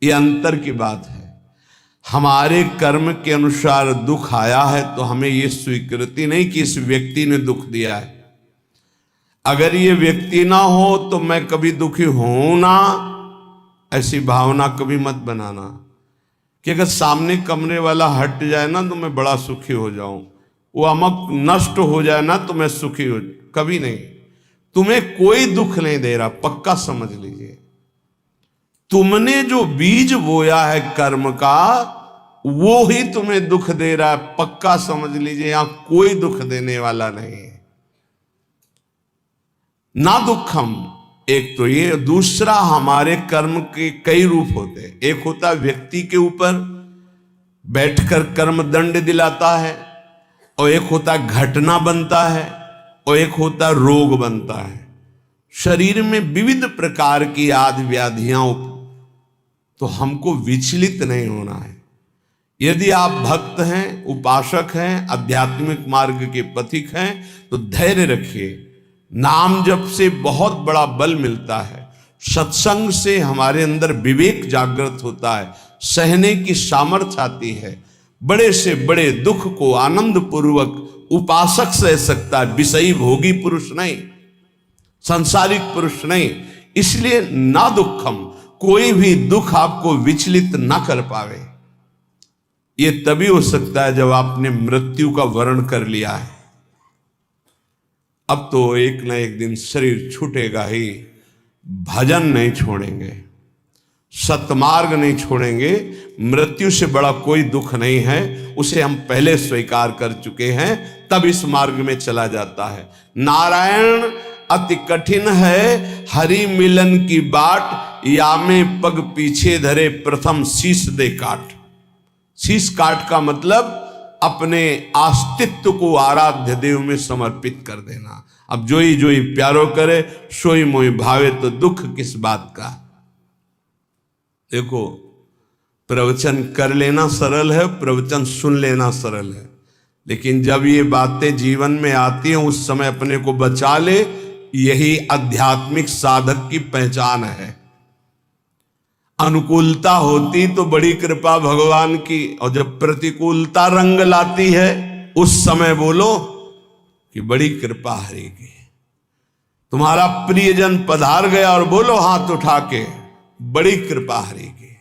ये अंतर की बात है। हमारे कर्म के अनुसार दुख आया है तो हमें ये स्वीकृति नहीं कि इस व्यक्ति ने दुख दिया है। अगर ये व्यक्ति ना हो तो मैं कभी दुखी हूं ना, ऐसी भावना कभी मत बनाना कि अगर सामने कमरे वाला हट जाए ना तो मैं बड़ा सुखी हो जाऊं, वो अमक नष्ट हो जाए ना तो मैं सुखी हो, कभी नहीं। तुम्हें कोई दुख नहीं दे रहा, पक्का समझ लीजिए। तुमने जो बीज बोया है कर्म का वो ही तुम्हें दुख दे रहा है, पक्का समझ लीजिए। यहां कोई दुख देने वाला नहीं है। ना दुखम, एक तो ये, दूसरा हमारे कर्म के कई रूप होते हैं। एक होता है व्यक्ति के ऊपर बैठकर कर्म दंड दिलाता है, और एक होता है घटना बनता है, और एक होता है रोग बनता है। शरीर में विविध प्रकार की आदि व्याधियां, तो हमको विचलित नहीं होना है। यदि आप भक्त हैं, उपासक हैं, आध्यात्मिक मार्ग के पथिक हैं तो धैर्य रखिए। नाम जप से बहुत बड़ा बल मिलता है। सत्संग से हमारे अंदर विवेक जागृत होता है, सहने की सामर्थ्य आती है। बड़े से बड़े दुख को आनंद पूर्वक उपासक सह सकता है, विषयी भोगी पुरुष नहीं, सांसारिक पुरुष नहीं। इसलिए ना दुखम, कोई भी दुख आपको विचलित ना कर पावे। ये तभी हो सकता है जब आपने मृत्यु का वर्ण कर लिया है। अब तो एक न एक दिन शरीर छूटेगा ही। भजन नहीं छोड़ेंगे, सतमार्ग नहीं छोड़ेंगे। मृत्यु से बड़ा कोई दुख नहीं है, उसे हम पहले स्वीकार कर चुके हैं, तब इस मार्ग में चला जाता है। नारायण अति कठिन है, हरि मिलन की बाट, या में पग पीछे धरे प्रथम शीश दे काट। शीश काट का मतलब अपने अस्तित्व को आराध्य देव में समर्पित कर देना। अब जोई जोई प्यारो करे, सोई मोई भावे, तो दुख किस बात का। देखो, प्रवचन कर लेना सरल है, प्रवचन सुन लेना सरल है, लेकिन जब ये बातें जीवन में आती हैं उस समय अपने को बचा ले। यही आध्यात्मिक साधक की पहचान है। अनुकूलता होती तो बड़ी कृपा भगवान की, और जब प्रतिकूलता रंग लाती है उस समय बोलो कि बड़ी कृपा हरि की। तुम्हारा प्रियजन पधार गया और बोलो हाथ उठा के, बड़ी कृपा हरि की।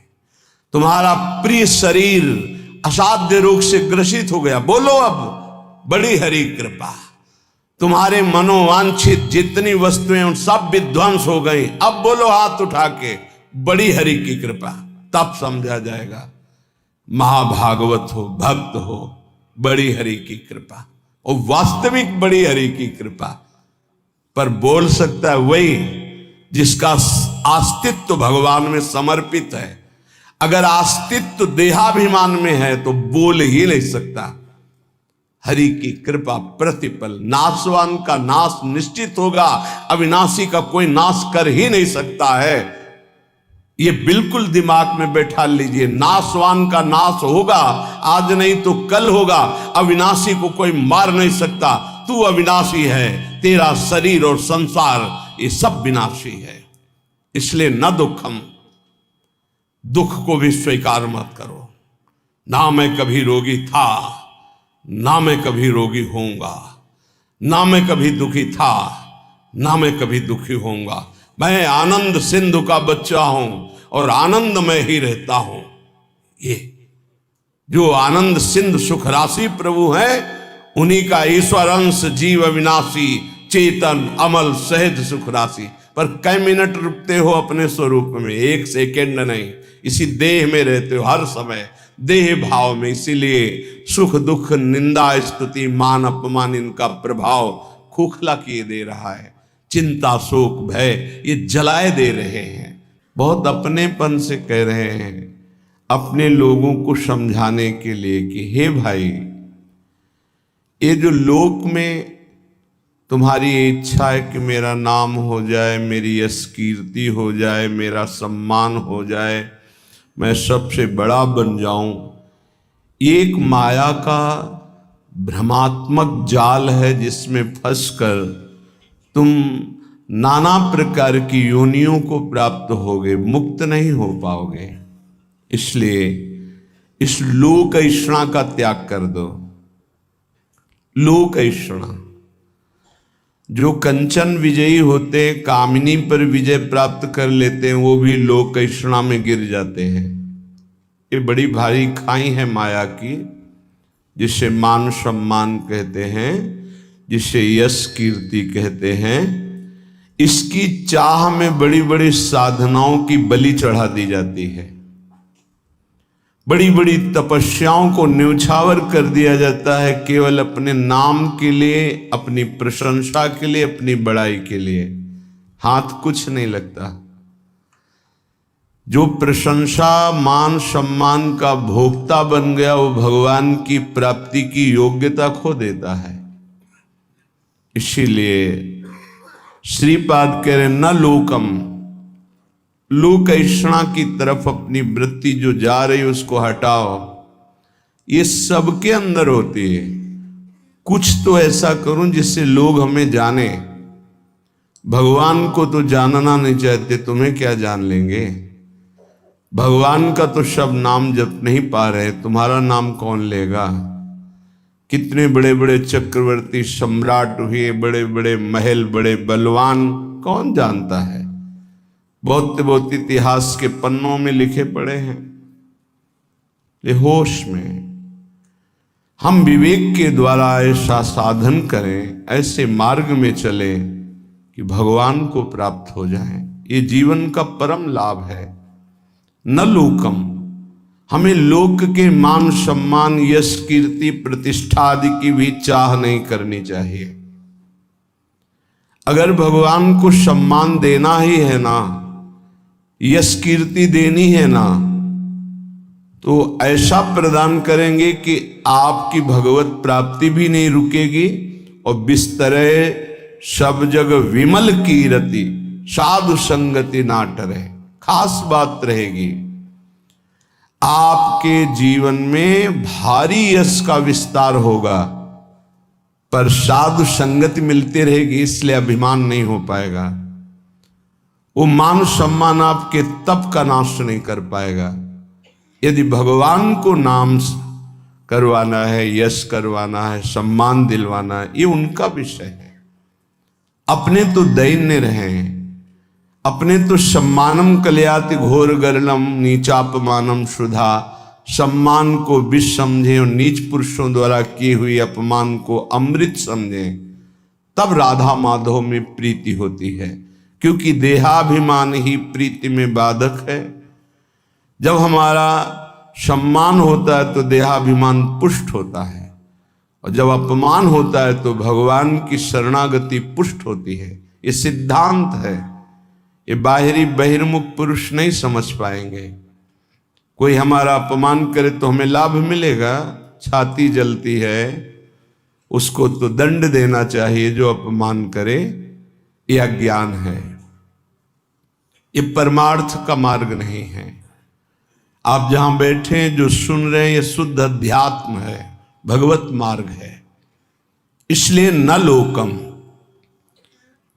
तुम्हारा प्रिय शरीर असाध्य रोग से ग्रसित हो गया, बोलो अब बड़ी हरि कृपा। तुम्हारे मनोवांछित जितनी वस्तुएं उन सब विध्वंस हो गई, अब बोलो हाथ उठा के, बड़ी हरि की कृपा। तब समझा जाएगा महाभागवत हो, भक्त हो, बड़ी हरि की कृपा, और वास्तविक बड़ी हरि की कृपा। पर बोल सकता है वही जिसका अस्तित्व भगवान में समर्पित है। अगर अस्तित्व देहाभिमान में है तो बोल ही नहीं सकता। हरि की कृपा प्रतिपल, नाशवान का नाश निश्चित होगा, अविनाशी का कोई नाश कर ही नहीं सकता है। ये बिल्कुल दिमाग में बैठा लीजिए। नाशवान का नाश होगा, आज नहीं तो कल होगा। अविनाशी को कोई मार नहीं सकता। तू अविनाशी है, तेरा शरीर और संसार ये सब विनाशी है। इसलिए न दुखम, दुख को भी स्वीकार मत करो। ना मैं कभी रोगी था, ना मैं कभी रोगी होऊंगा, ना मैं कभी दुखी था, ना मैं कभी दुखी होऊंगा। मैं आनंद सिंधु का बच्चा हूं और आनंद में ही रहता हूं। ये जो आनंद सिंधु सुख राशि प्रभु है, उन्हीं का ईश्वर अंश जीव अविनाशी चेतन अमल सहज सुख राशि। पर कई मिनट रुकते हो अपने स्वरूप में, एक सेकेंड नहीं। इसी देह में रहते हो हर समय, देह भाव में। इसीलिए सुख दुख निंदा स्तुति मान अपमान इनका प्रभाव खोखला किए दे रहा है। चिंता शोक भय ये जलाए दे रहे हैं। बहुत अपनेपन से कह रहे हैं अपने लोगों को समझाने के लिए कि हे भाई, ये जो लोक में तुम्हारी इच्छा है कि मेरा नाम हो जाए, मेरी यश कीर्ति हो जाए, मेरा सम्मान हो जाए, मैं सबसे बड़ा बन जाऊं, ये एक माया का भ्रमात्मक जाल है जिसमें फंसकर तुम नाना प्रकार की योनियों को प्राप्त होगे, मुक्त नहीं हो पाओगे। इसलिए इस लोक ऐषणा का त्याग कर दो। लोक ऐषणा, जो कंचन विजयी होते, कामिनी पर विजय प्राप्त कर लेते हैं, वो भी लोक ऐषणा में गिर जाते हैं। ये बड़ी भारी खाई है माया की, जिसे मान सम्मान कहते हैं, जिसे यश कीर्ति कहते हैं। इसकी चाह में बड़ी बड़ी साधनाओं की बलि चढ़ा दी जाती है, बड़ी बड़ी तपस्याओं को न्यौछावर कर दिया जाता है, केवल अपने नाम के लिए, अपनी प्रशंसा के लिए, अपनी बड़ाई के लिए। हाथ कुछ नहीं लगता। जो प्रशंसा मान सम्मान का भोक्ता बन गया, वो भगवान की प्राप्ति की योग्यता खो देता है। इसीलिए श्रीपाद कह रहे न लोकम, लोक ऐषणा की तरफ अपनी वृत्ति जो जा रही उसको हटाओ। ये सबके अंदर होती है। कुछ तो ऐसा करूं जिससे लोग हमें जाने। भगवान को तो जानना नहीं चाहते, तुम्हें क्या जान लेंगे। भगवान का तो शब्द नाम जप नहीं पा रहे, तुम्हारा नाम कौन लेगा। कितने बड़े बड़े चक्रवर्ती सम्राट हुए, बड़े बड़े महल, बड़े बलवान, कौन जानता है। बहुत बहुत इतिहास के पन्नों में लिखे पड़े हैं। ये होश में हम विवेक के द्वारा ऐसा साधन करें, ऐसे मार्ग में चले कि भगवान को प्राप्त हो जाएं। ये जीवन का परम लाभ है। न लोकम, हमें लोक के मान सम्मान, यश कीर्ति, प्रतिष्ठा आदि की भी चाह नहीं करनी चाहिए। अगर भगवान को सम्मान देना ही है ना, यश कीर्ति देनी है ना, तो ऐसा प्रदान करेंगे कि आपकी भगवत प्राप्ति भी नहीं रुकेगी और बिस्तरे सब जग विमल कीरति, साधु संगति ना टरे। खास बात रहेगी, आपके जीवन में भारी यश का विस्तार होगा, पर साधु संगति मिलती रहेगी, इसलिए अभिमान नहीं हो पाएगा। वो मान सम्मान आपके तप का नाश नहीं कर पाएगा। यदि भगवान को नाम करवाना है, यश करवाना है, सम्मान दिलवाना है, ये उनका विषय है। अपने तो दैन्य रहें, अपने तो सम्मानम कलयाति घोर गरलम नीचापमानम शुधा, सम्मान को विष समझें और नीच पुरुषों द्वारा की हुई अपमान को अमृत समझें, तब राधा माधव में प्रीति होती है। क्योंकि देहाभिमान ही प्रीति में बाधक है। जब हमारा सम्मान होता है तो देहाभिमान पुष्ट होता है, और जब अपमान होता है तो भगवान की शरणागति पुष्ट होती है। ये सिद्धांत है, ये बाहरी बहिर्मुख पुरुष नहीं समझ पाएंगे। कोई हमारा अपमान करे तो हमें लाभ मिलेगा, छाती जलती है, उसको तो दंड देना चाहिए जो अपमान करे। यह अज्ञान है, ये परमार्थ का मार्ग नहीं है। आप जहां बैठे हैं, जो सुन रहे हैं, ये शुद्ध अध्यात्म है, भगवत मार्ग है। इसलिए न लोकम,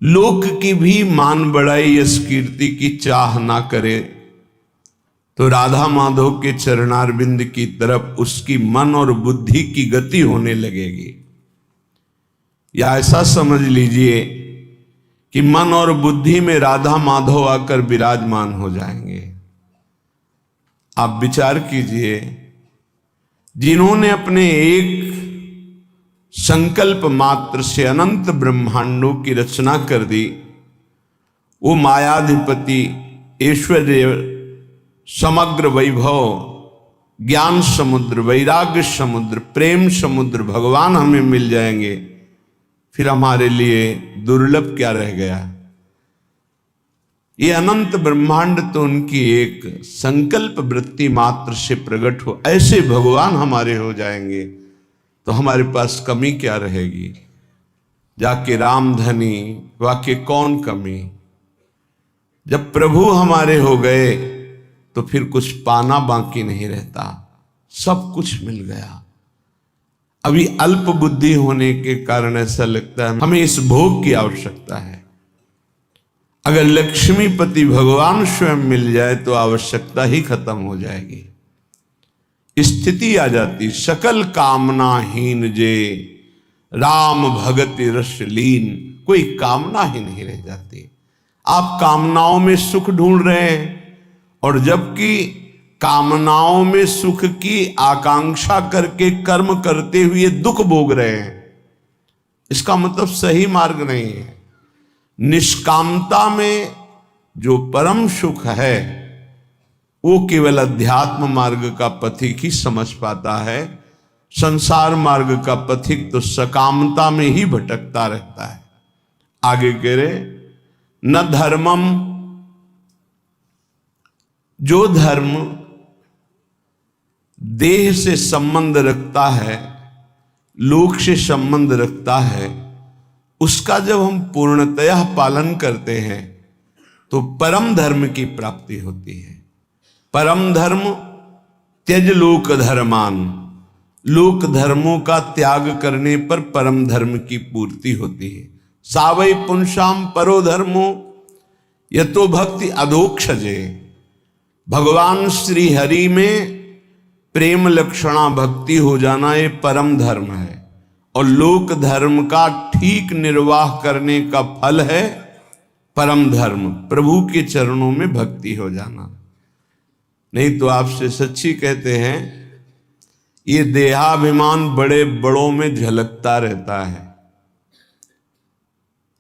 लोक की भी मान बढ़ाई, यश कीर्ति की चाह ना करे, तो राधा माधव के चरणारविंद की तरफ उसकी मन और बुद्धि की गति होने लगेगी। या ऐसा समझ लीजिए कि मन और बुद्धि में राधा माधव आकर विराजमान हो जाएंगे। आप विचार कीजिए, जिन्होंने अपने एक संकल्प मात्र से अनंत ब्रह्मांडों की रचना कर दी, वो मायाधिपति, ऐश्वर्य, समग्र वैभव, ज्ञान समुद्र, वैराग्य समुद्र, प्रेम समुद्र भगवान हमें मिल जाएंगे, फिर हमारे लिए दुर्लभ क्या रह गया। ये अनंत ब्रह्मांड तो उनकी एक संकल्प वृत्ति मात्र से प्रकट हो, ऐसे भगवान हमारे हो जाएंगे, तो हमारे पास कमी क्या रहेगी। जाके रामधनी वाक्य कौन कमी। जब प्रभु हमारे हो गए तो फिर कुछ पाना बाकी नहीं रहता, सब कुछ मिल गया। अभी अल्प बुद्धि होने के कारण ऐसा लगता है हमें इस भोग की आवश्यकता है। अगर लक्ष्मीपति भगवान स्वयं मिल जाए तो आवश्यकता ही खत्म हो जाएगी, स्थिति आ जाती। सकल कामनाहीन जे राम भगति रस लीन, कोई कामना ही नहीं रह जाती। आप कामनाओं में सुख ढूंढ रहे हैं और जबकि कामनाओं में सुख की आकांक्षा करके कर्म करते हुए दुख भोग रहे हैं, इसका मतलब सही मार्ग नहीं है। निष्कामता में जो परम सुख है वो केवल अध्यात्म मार्ग का पथिक ही समझ पाता है। संसार मार्ग का पथिक तो सकामता में ही भटकता रहता है। आगे कह रहे, न धर्मम, जो धर्म देह से संबंध रखता है, लोक से संबंध रखता है, उसका जब हम पूर्णतया पालन करते हैं तो परम धर्म की प्राप्ति होती है। परम धर्म त्यज लोक धर्मान, लोक धर्मों का त्याग करने पर परम धर्म की पूर्ति होती है। सावै पुंसाम परो धर्मो यतो भक्ति अधोक्षजे, भगवान श्री हरि में प्रेम लक्षणा भक्ति हो जाना ये परम धर्म है। और लोक धर्म का ठीक निर्वाह करने का फल है परम धर्म, प्रभु के चरणों में भक्ति हो जाना। नहीं तो आपसे सच्ची कहते हैं, ये देहाभिमान बड़े बड़ों में झलकता रहता है।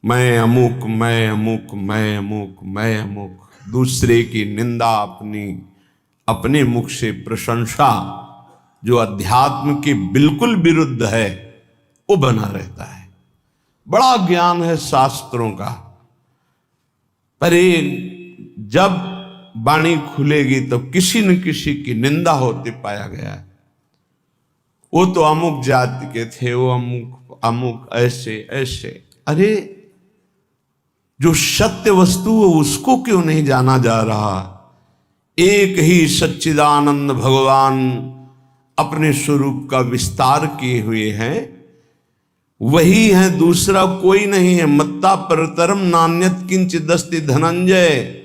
मैं अमुक, मैं अमुक, मैं अमुक, मैं अमुक, दूसरे की निंदा, अपने मुख से प्रशंसा, जो अध्यात्म के बिल्कुल विरुद्ध है, वो बना रहता है। बड़ा ज्ञान है शास्त्रों का, पर जब वाणी खुलेगी तो किसी न किसी की निंदा होते पाया गया है। वो तो अमुक जाति के थे, वो अमुक अमुक ऐसे ऐसे। अरे जो सत्य वस्तु है उसको क्यों नहीं जाना जा रहा? एक ही सच्चिदानंद भगवान अपने स्वरूप का विस्तार किए हुए हैं, वही है, दूसरा कोई नहीं है। मत्ता परतरम नान्यत किंचित् अस्ति धनंजय,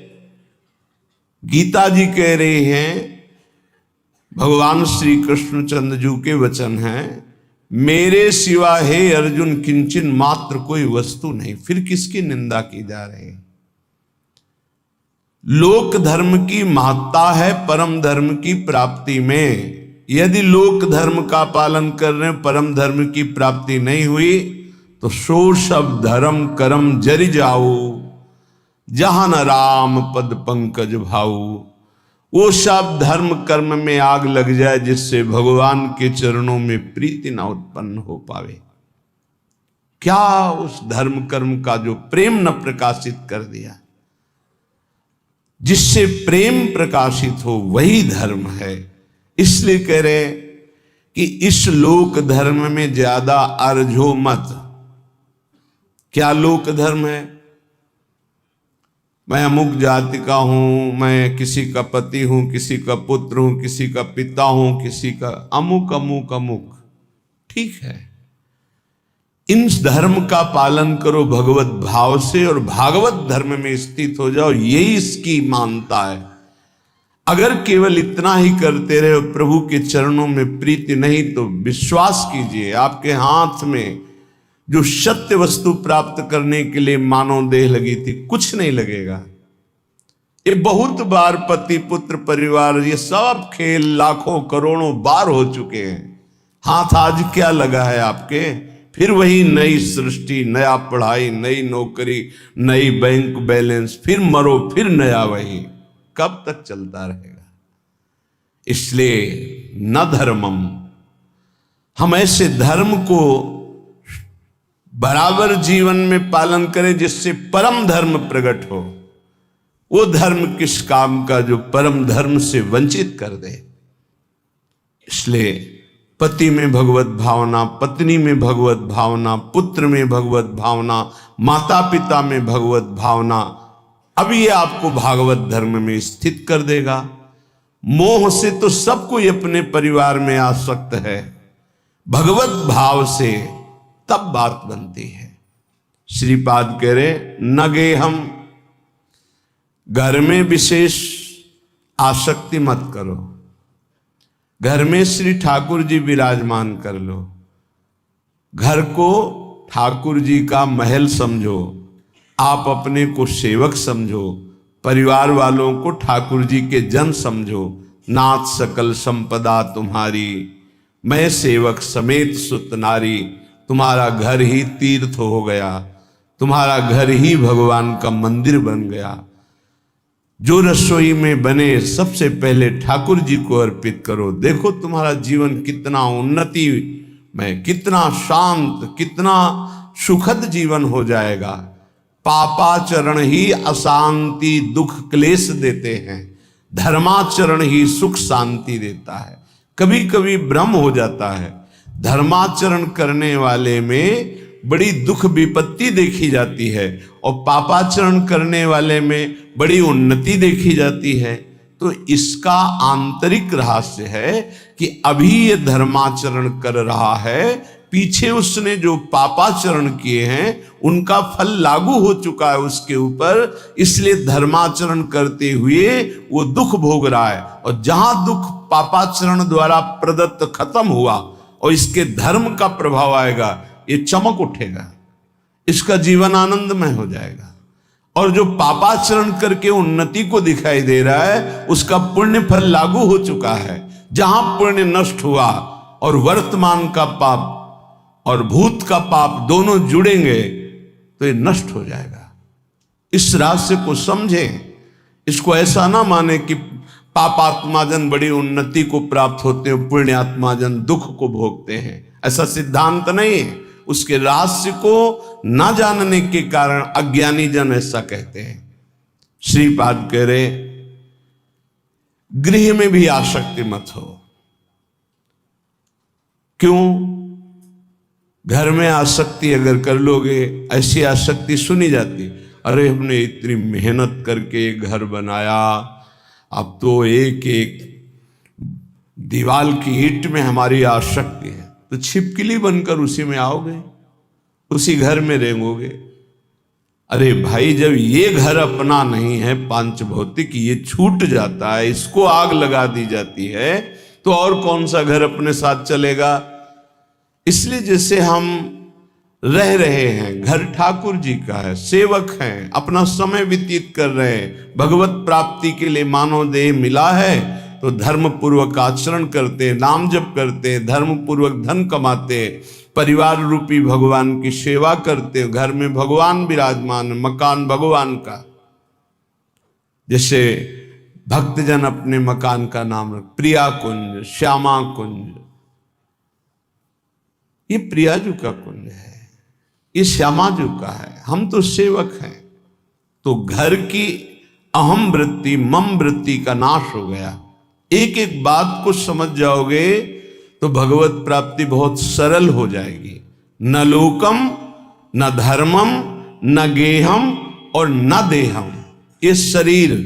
गीता जी कह रहे हैं, भगवान श्री कृष्णचंद्र जी के वचन हैं, मेरे सिवा हे अर्जुन किंचन मात्र कोई वस्तु नहीं। फिर किसकी निंदा की जा रही है? लोक धर्म की महत्ता है परम धर्म की प्राप्ति में। यदि लोक धर्म का पालन कर रहे हैं, परम धर्म की प्राप्ति नहीं हुई, तो सो सब धर्म कर्म जरि जाओ, जहां न राम पद पंकज भाऊ। वो सब धर्म कर्म में आग लग जाए जिससे भगवान के चरणों में प्रीति ना उत्पन्न हो पावे। क्या उस धर्म कर्म का जो प्रेम न प्रकाशित कर दिया? जिससे प्रेम प्रकाशित हो वही धर्म है। इसलिए कह रहे कि इस लोक धर्म में ज्यादा अर्झो मत। क्या लोक धर्म है? मैं अमुक जाति का हूं, मैं किसी का पति हूं, किसी का पुत्र हूं, किसी का पिता हूं, किसी का अमुक अमुक अमुक। ठीक है, इन धर्म का पालन करो भगवत भाव से और भागवत धर्म में स्थित हो जाओ, यही इसकी मानता है। अगर केवल इतना ही करते रहे, प्रभु के चरणों में प्रीति नहीं, तो विश्वास कीजिए आपके हाथ में जो सत्य वस्तु प्राप्त करने के लिए मानव देह लगी थी, कुछ नहीं लगेगा। ये बहुत बार पति पुत्र परिवार ये सब खेल लाखों करोड़ों बार हो चुके हैं। हाथ आज क्या लगा है आपके? फिर वही नई सृष्टि, नया पढ़ाई, नई नौकरी, नई बैंक बैलेंस, फिर मरो फिर नया वही। कब तक चलता रहेगा? इसलिए न धर्मम, हम ऐसे धर्म को बराबर जीवन में पालन करें जिससे परम धर्म प्रकट हो। वो धर्म किस काम का जो परम धर्म से वंचित कर दे। इसलिए पति में भगवत भावना, पत्नी में भगवत भावना, पुत्र में भगवत भावना, माता पिता में भगवत भावना, अब ये आपको भागवत धर्म में स्थित कर देगा। मोह से तो सब कोई अपने परिवार में आसक्त है, भगवत भाव से तब बात बनती है। श्रीपाद कह रहे न गे हम घर में विशेष आसक्ति मत करो। घर में श्री ठाकुर जी विराजमान कर लो। घर को ठाकुर जी का महल समझो, आप अपने को सेवक समझो, परिवार वालों को ठाकुर जी के जन समझो। नाथ सकल संपदा तुम्हारी, मैं सेवक समेत सुत नारी। तुम्हारा घर ही तीर्थ हो गया, तुम्हारा घर ही भगवान का मंदिर बन गया। जो रसोई में बने सबसे पहले ठाकुर जी को अर्पित करो। देखो तुम्हारा जीवन कितना उन्नति में, कितना शांत, कितना सुखद जीवन हो जाएगा। पापाचरण ही अशांति दुख क्लेश देते हैं, धर्माचरण ही सुख शांति देता है। कभी कभी भ्रम हो जाता है, धर्माचरण करने वाले में बड़ी दुख विपत्ति देखी जाती है और पापाचरण करने वाले में बड़ी उन्नति देखी जाती है। तो इसका आंतरिक रहस्य है कि अभी ये धर्माचरण कर रहा है, पीछे उसने जो पापाचरण किए हैं उनका फल लागू हो चुका है उसके ऊपर, इसलिए धर्माचरण करते हुए वो दुख भोग रहा है। और जहां दुख पापाचरण द्वारा प्रदत्त खत्म हुआ और इसके धर्म का प्रभाव आएगा, ये चमक उठेगा, इसका जीवन आनंदमय हो जाएगा। और जो पापाचरण करके उन्नति को दिखाई दे रहा है, उसका पुण्य फल लागू हो चुका है। जहां पुण्य नष्ट हुआ और वर्तमान का पाप और भूत का पाप दोनों जुड़ेंगे तो ये नष्ट हो जाएगा। इस रहस्य को समझें। इसको ऐसा ना माने कि पापात्मा जन बड़ी उन्नति को प्राप्त होते हैं, पुण्यात्मा जन दुख को भोगते हैं, ऐसा सिद्धांत नहीं है। उसके रहस्य को न जानने के कारण अज्ञानी जन ऐसा कहते हैं। श्रीपाद कह रहे गृह में भी आसक्ति मत हो। क्यों? घर में आसक्ति अगर कर लोगे, ऐसी आसक्ति सुनी जाती, अरे हमने इतनी मेहनत करके घर बनाया, अब तो एक एक दीवाल की ईंट में हमारी आसक्ति है, तो छिपकली बनकर उसी में आओगे, उसी घर में रेंगोगे। अरे भाई, जब ये घर अपना नहीं है, पांच भौतिक, ये छूट जाता है, इसको आग लगा दी जाती है, तो और कौन सा घर अपने साथ चलेगा। इसलिए जैसे हम रह रहे हैं, घर ठाकुर जी का है, सेवक हैं, अपना समय व्यतीत कर रहे हैं, भगवत प्राप्ति के लिए मानव देह मिला है तो धर्म पूर्वक आचरण करते, नाम जप करते, धर्म पूर्वक धन कमाते, परिवार रूपी भगवान की सेवा करते, घर में भगवान विराजमान, मकान भगवान का। जैसे भक्तजन अपने मकान का नाम प्रिया कुंज, श्यामा कुंज, ये प्रियाजू का कुंज है, ये श्यामाजू का है, हम तो सेवक हैं। तो घर की अहम वृत्ति, मम वृत्ति का नाश हो गया। एक एक बात को समझ जाओगे तो भगवत प्राप्ति बहुत सरल हो जाएगी। न लोकम, न धर्मम, न गेहम और न देहम। ये शरीर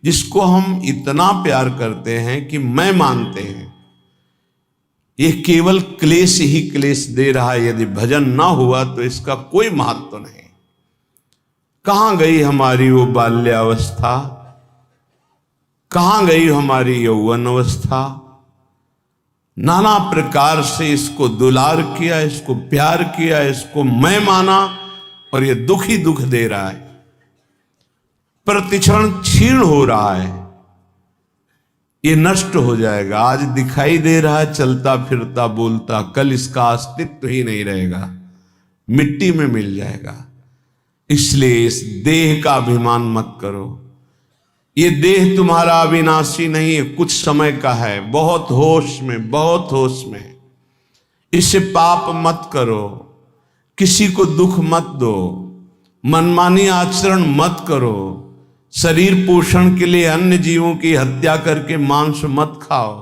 जिसको हम इतना प्यार करते हैं कि मैं मानते हैं, ये केवल क्लेश ही क्लेश दे रहा है। यदि भजन ना हुआ तो इसका कोई महत्व नहीं। कहां गई हमारी वो बाल्यावस्था, कहां गई हमारी यौवन अवस्था। नाना प्रकार से इसको दुलार किया, इसको प्यार किया, इसको मैं माना, और ये दुख ही दुख दे रहा है, प्रतिक्षण क्षीण हो रहा है, ये नष्ट हो जाएगा। आज दिखाई दे रहा है चलता फिरता बोलता, कल इसका अस्तित्व ही नहीं रहेगा, मिट्टी में मिल जाएगा। इसलिए इस देह का अभिमान मत करो। ये देह तुम्हारा अविनाशी नहीं है, कुछ समय का है। बहुत होश में, बहुत होश में। इससे पाप मत करो, किसी को दुख मत दो, मनमानी आचरण मत करो, शरीर पोषण के लिए अन्य जीवों की हत्या करके मांस मत खाओ,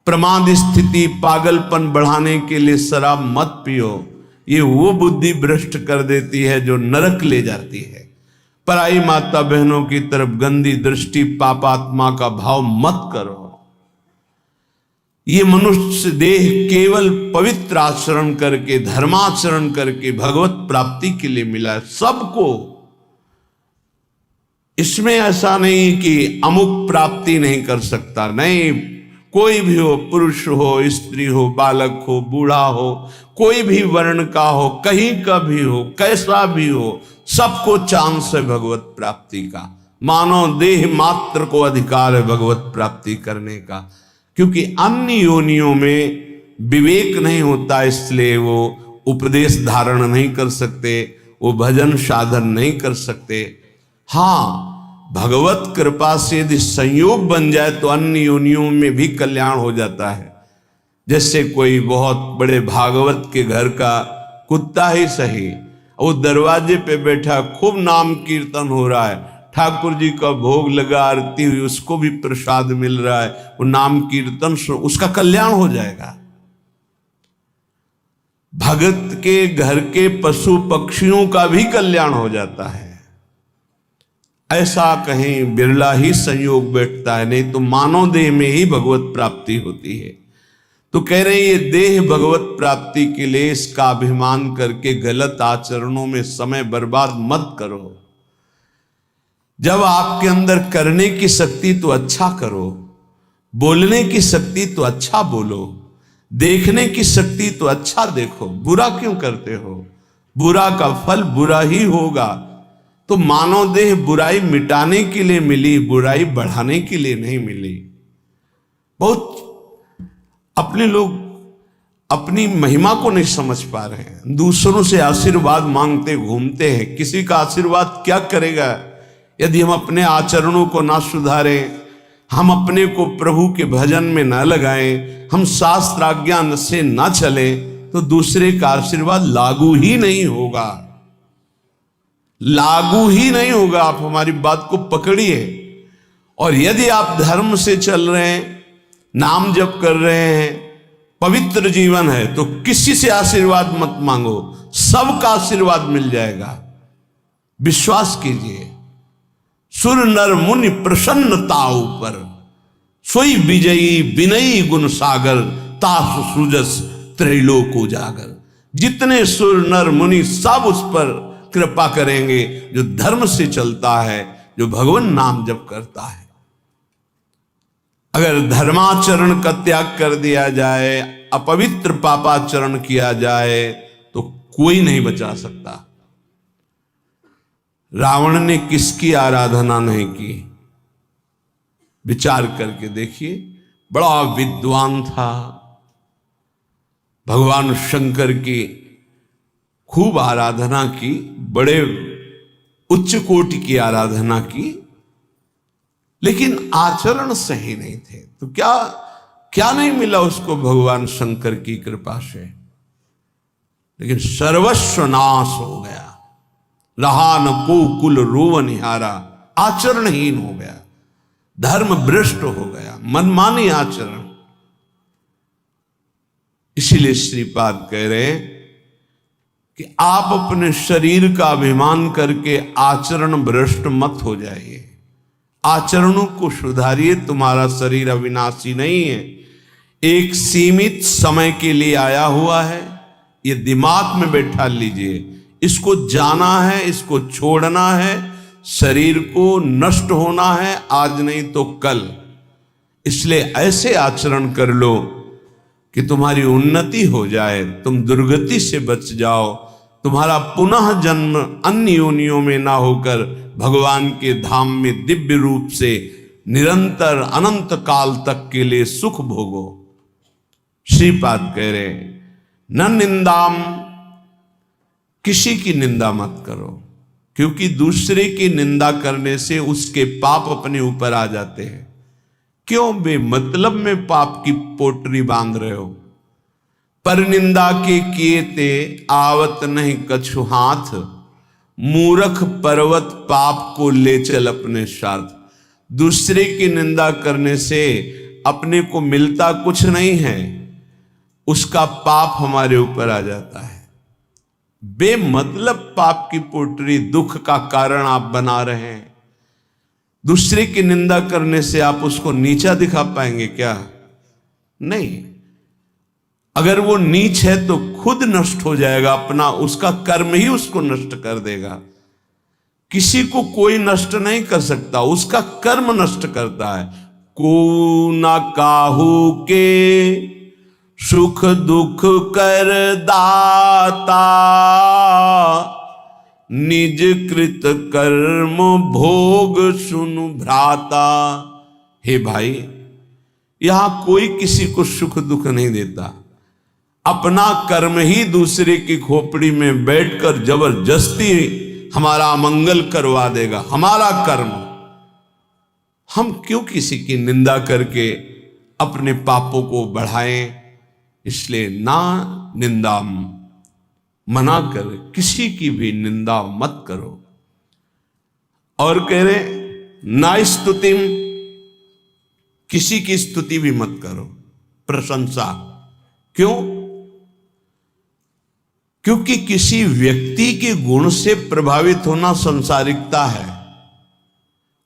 प्रमाद स्थिति पागलपन बढ़ाने के लिए शराब मत पियो। ये वो बुद्धि भ्रष्ट कर देती है जो नरक ले जाती है। पराई माता बहनों की तरफ गंदी दृष्टि, पापात्मा का भाव मत करो। ये मनुष्य देह केवल पवित्र आचरण करके, धर्माचरण करके भगवत प्राप्ति के लिए मिला है। सबको इसमें ऐसा नहीं कि अमुक प्राप्ति नहीं कर सकता, नहीं, कोई भी हो, पुरुष हो, स्त्री हो, बालक हो, बूढ़ा हो, कोई भी वर्ण का हो, कहीं का भी हो, कैसा भी हो, सबको चांस है भगवत प्राप्ति का। मानव देह मात्र को अधिकार है भगवत प्राप्ति करने का, क्योंकि अन्य योनियों में विवेक नहीं होता, इसलिए वो उपदेश धारण नहीं कर सकते, वो भजन साधन नहीं कर सकते। हाँ, भगवत कृपा से यदि संयोग बन जाए तो अन्य योनियों में भी कल्याण हो जाता है। जैसे कोई बहुत बड़े भागवत के घर का कुत्ता ही सही, वो दरवाजे पे बैठा, खूब नाम कीर्तन हो रहा है, ठाकुर जी का भोग लगा, आरती हुई, उसको भी प्रसाद मिल रहा है, वो नाम कीर्तन, उसका कल्याण हो जाएगा। भगत के घर के पशु पक्षियों का भी कल्याण हो जाता है। ऐसा कहीं बिरला ही संयोग बैठता है, नहीं तो मानव देह में ही भगवत प्राप्ति होती है। तो कह रहे हैं ये देह भगवत प्राप्ति के लिए इसका अभिमान करके गलत आचरणों में समय बर्बाद मत करो। जब आपके अंदर करने की शक्ति तो अच्छा करो, बोलने की शक्ति तो अच्छा बोलो, देखने की शक्ति तो अच्छा देखो, बुरा क्यों करते हो? बुरा का फल बुरा ही होगा। तो मानव देह बुराई मिटाने के लिए मिली, बुराई बढ़ाने के लिए नहीं मिली। बहुत अपने लोग अपनी महिमा को नहीं समझ पा रहे हैं, दूसरों से आशीर्वाद मांगते घूमते हैं। किसी का आशीर्वाद क्या करेगा यदि हम अपने आचरणों को ना सुधारें, हम अपने को प्रभु के भजन में ना लगाएं, हम शास्त्र आज्ञा से ना चलें, तो दूसरे का आशीर्वाद लागू ही नहीं होगा, लागू ही नहीं होगा। आप हमारी बात को पकड़िए। और यदि आप धर्म से चल रहे हैं, नाम जप कर रहे हैं, पवित्र जीवन है, तो किसी से आशीर्वाद मत मांगो, सबका आशीर्वाद मिल जाएगा। विश्वास कीजिए। सुर नर मुनि प्रसन्नता ऊपर, सोई विजयी विनयी गुण सागर, तासु सुजस त्रैलोक उजागर। जितने सुर नर मुनि सब उस पर कृपा करेंगे जो धर्म से चलता है, जो भगवान नाम जप करता है। अगर धर्माचरण का त्याग कर दिया जाए, अपवित्र पापाचरण किया जाए, तो कोई नहीं बचा सकता। रावण ने किसकी आराधना नहीं की? विचार करके देखिए। बड़ा विद्वान था, भगवान शंकर की खूब आराधना की, बड़े उच्च कोटि की आराधना की, लेकिन आचरण सही नहीं थे। तो क्या क्या नहीं मिला उसको भगवान शंकर की कृपा से? लेकिन सर्वस्व नाश हो गया, रहा न को कुल रोव निहारा, आचरणहीन हो गया, धर्म भ्रष्ट हो गया, मनमानी आचरण। इसीलिए श्रीपाद कह रहे हैं कि आप अपने शरीर का अभिमान करके आचरण भ्रष्ट मत हो जाइए, आचरणों को सुधारिए। तुम्हारा शरीर अविनाशी नहीं है, एक सीमित समय के लिए आया हुआ है, ये दिमाग में बैठा लीजिए। इसको जाना है, इसको छोड़ना है, शरीर को नष्ट होना है, आज नहीं तो कल। इसलिए ऐसे आचरण कर लो कि तुम्हारी उन्नति हो जाए, तुम दुर्गति से बच जाओ, तुम्हारा पुनः जन्म अन्य योनियों में ना होकर भगवान के धाम में दिव्य रूप से निरंतर अनंत काल तक के लिए सुख भोगो। श्रीपाद कह रहे न निंदाम, किसी की निंदा मत करो, क्योंकि दूसरे की निंदा करने से उसके पाप अपने ऊपर आ जाते हैं। क्यों बेमतलब में पाप की पोटरी बांध रहे हो? पर निंदा के किए ते आवत नहीं कछु हाथ, मूर्ख पर्वत पाप को ले चल अपने साथ। दूसरे की निंदा करने से अपने को मिलता कुछ नहीं है, उसका पाप हमारे ऊपर आ जाता है। बेमतलब पाप की पोटरी, दुख का कारण आप बना रहे हैं। दूसरे की निंदा करने से आप उसको नीचा दिखा पाएंगे क्या? नहीं। अगर वो नीच है तो खुद नष्ट हो जाएगा, अपना उसका कर्म ही उसको नष्ट कर देगा। किसी को कोई नष्ट नहीं कर सकता, उसका कर्म नष्ट करता है। को न काहू के सुख दुख कर दाता, निज कृत कर्म भोग सुनु भ्राता। हे भाई, यहां कोई किसी को सुख दुख नहीं देता, अपना कर्म ही दूसरे की खोपड़ी में बैठकर जबरदस्ती हमारा अमंगल करवा देगा। हमारा कर्म, हम क्यों किसी की निंदा करके अपने पापों को बढ़ाएं? इसलिए ना निंदा, मना कर, किसी की भी निंदा मत करो। और कह रहे ना स्तुतिम, किसी की स्तुति भी मत करो, प्रशंसा। क्यों? क्योंकि किसी व्यक्ति के गुण से प्रभावित होना संसारिकता है।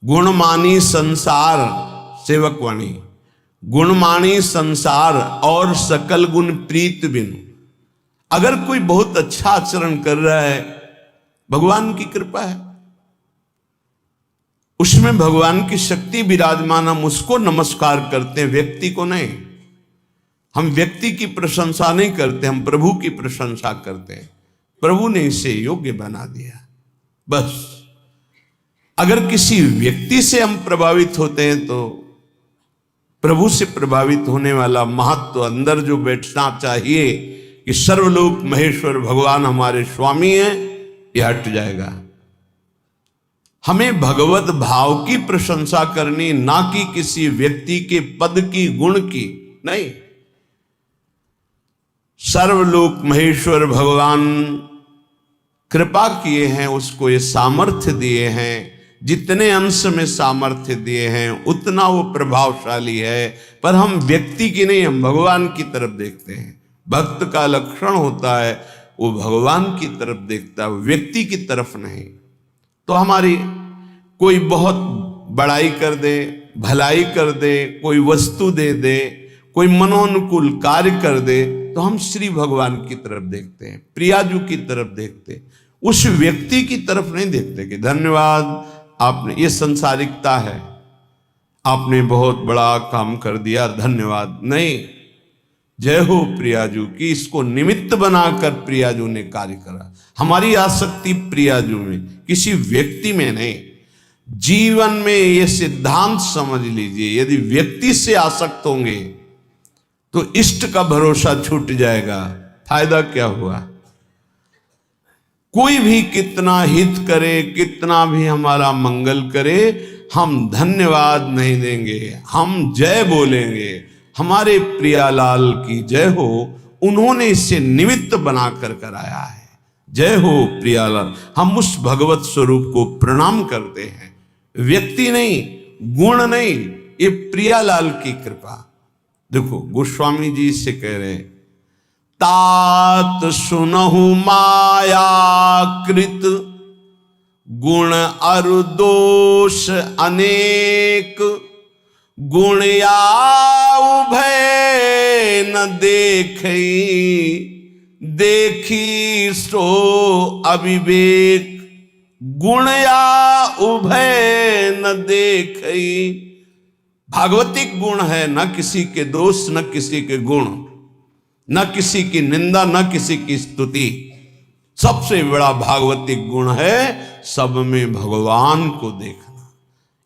गुणमानी संसार, सेवकवाणी, गुणमानी संसार और सकल गुण प्रीत बिन। अगर कोई बहुत अच्छा आचरण कर रहा है, भगवान की कृपा है, उसमें भगवान की शक्ति विराजमान, हम उसको नमस्कार करते हैं, व्यक्ति को नहीं। हम व्यक्ति की प्रशंसा नहीं करते, हम प्रभु की प्रशंसा करते हैं। प्रभु ने इसे योग्य बना दिया, बस। अगर किसी व्यक्ति से हम प्रभावित होते हैं तो प्रभु से प्रभावित होने वाला महत्व अंदर जो बैठना चाहिए कि सर्वलोक महेश्वर भगवान हमारे स्वामी हैं, यह हट जाएगा। हमें भगवत भाव की प्रशंसा करनी, ना कि किसी व्यक्ति के पद की, गुण की नहीं। सर्वलोक महेश्वर भगवान कृपा किए हैं, उसको ये सामर्थ्य दिए हैं। जितने अंश में सामर्थ्य दिए हैं उतना वो प्रभावशाली है, पर हम व्यक्ति की नहीं, हम भगवान की तरफ देखते हैं। भक्त का लक्षण होता है वो भगवान की तरफ देखता है, व्यक्ति की तरफ नहीं। तो हमारी कोई बहुत बड़ाई कर दे, भलाई कर दे, कोई वस्तु दे दे, कोई मनोनुकूल कार्य कर दे, तो हम श्री भगवान की तरफ देखते हैं, प्रियाजू की तरफ देखते हैं, उस व्यक्ति की तरफ नहीं देखते कि धन्यवाद आपने, ये संसारिकता है, आपने बहुत बड़ा काम कर दिया, धन्यवाद नहीं। जय हो प्रियाजू की, इसको निमित्त बनाकर प्रियाजू ने कार्य करा। हमारी आसक्ति प्रियाजू में, किसी व्यक्ति में नहीं। जीवन में यह सिद्धांत समझ लीजिए, यदि व्यक्ति से आसक्त होंगे तो इष्ट का भरोसा छूट जाएगा, फायदा क्या हुआ? कोई भी कितना हित करे, कितना भी हमारा मंगल करे, हम धन्यवाद नहीं देंगे, हम जय बोलेंगे, हमारे प्रियालाल की जय हो, उन्होंने इसे निमित्त बनाकर कराया है। जय हो प्रियालाल। हम उस भगवत स्वरूप को प्रणाम करते हैं, व्यक्ति नहीं, गुण नहीं, ये प्रियालाल की कृपा। देखो गोस्वामी जी से कह रहे, तात सुनहु माया कृत, गुण अरु दोष अनेक, गुण या उभय न देखई, देखी सो अविवेक, गुण या उभय न देखई। भागवतिक गुण है, न किसी के दोष, न किसी के गुण, न किसी की निंदा, न किसी की स्तुति। सबसे बड़ा भागवतिक गुण है सब में भगवान को देखना।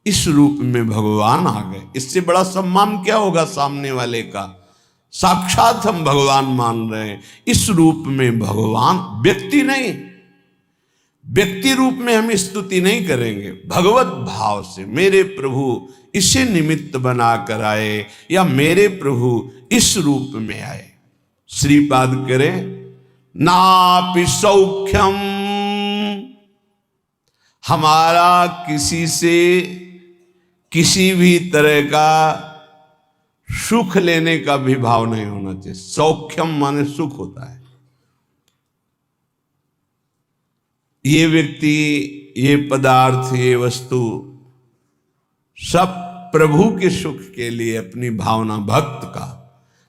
इस रूप में भगवान आ गए, इससे बड़ा सम्मान क्या होगा सामने वाले का? साक्षात हम भगवान मान रहे हैं। इस रूप में भगवान, व्यक्ति नहीं, व्यक्ति रूप में हम स्तुति नहीं करेंगे, भगवत भाव से मेरे प्रभु इसे निमित्त बनाकर आए, या मेरे प्रभु इस रूप में आए। श्रीपाद करें, नापि सौख्यम, हमारा किसी से किसी भी तरह का सुख लेने का भी भाव नहीं होना चाहिए। सौख्यम माने सुख होता है। ये व्यक्ति, ये पदार्थ, ये वस्तु सब प्रभु के सुख के लिए अपनी भावना, भक्त का।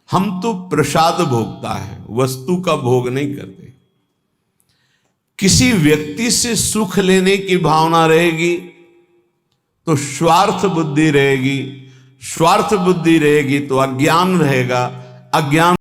हम तो प्रसाद भोगता है, वस्तु का भोग नहीं करते। किसी व्यक्ति से सुख लेने की भावना रहेगी तो स्वार्थ बुद्धि रहेगी, स्वार्थ बुद्धि रहेगी तो अज्ञान रहेगा, अज्ञान